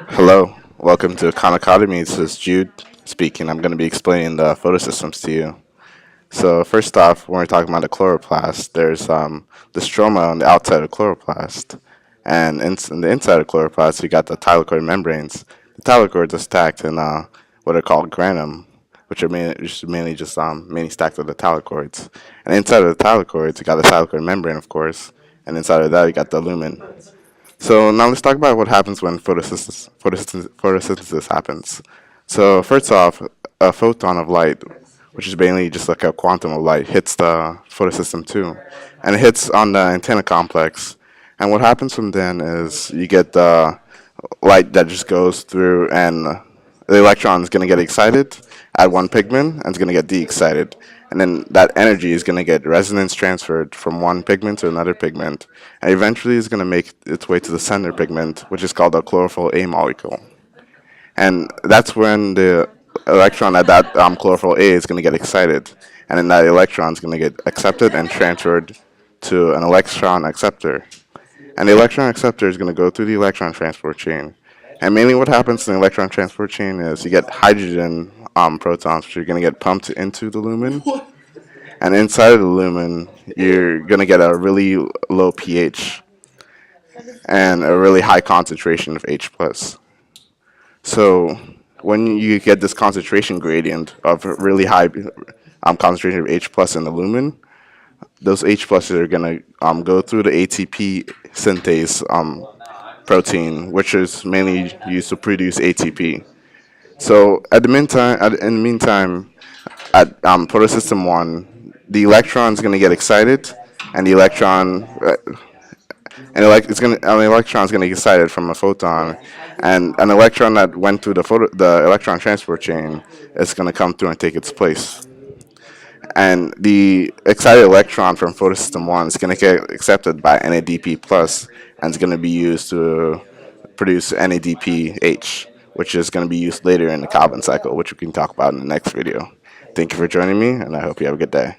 Hello, welcome to Khan Academy. This is Jude speaking. I'm going to be explaining the photosystems to you. So first off, when we're talking about the chloroplast, there's the stroma on the outside of chloroplast, and in the inside of chloroplast, you got the thylakoid membranes. The thylakoids are stacked in what are called granum, which is mainly just mainly stacked with the thylakoids. And inside of the thylakoids, you got the thylakoid membrane, of course, and inside of that, you got the lumen. So now let's talk about what happens when photosynthesis happens. So first off, a photon of light, which is mainly just like a quantum of light, hits the photosystem too, and it hits on the antenna complex. And what happens from then is you get the light that just goes through, and the electron is going to get excited at one pigment and it's going to get de-excited. And then that energy is going to get resonance transferred from one pigment to another pigment. And eventually it's going to make its way to the center pigment, which is called the chlorophyll A molecule. And that's when the electron at that chlorophyll A is going to get excited. And then that electron is going to get accepted and transferred to an electron acceptor. And the electron acceptor is going to go through the electron transport chain. And mainly what happens in the electron transport chain is you get hydrogen protons, which are going to get pumped into the lumen. And inside of the lumen, you're going to get a really low pH and a really high concentration of H+. plus. So when you get this concentration gradient of a really high concentration of H plus in the lumen, those H pluses are going to go through the ATP synthase protein, which is mainly used to produce ATP. So in the meantime, at photosystem one, the electron is going to get excited, and the electron an electron is going to get excited from a photon, and an electron that went through the electron transport chain is going to come through and take its place. And the excited electron from photosystem one is going to get accepted by NADP plus, and it's going to be used to produce NADPH, which is going to be used later in the Calvin cycle, which we can talk about in the next video. Thank you for joining me, and I hope you have a good day.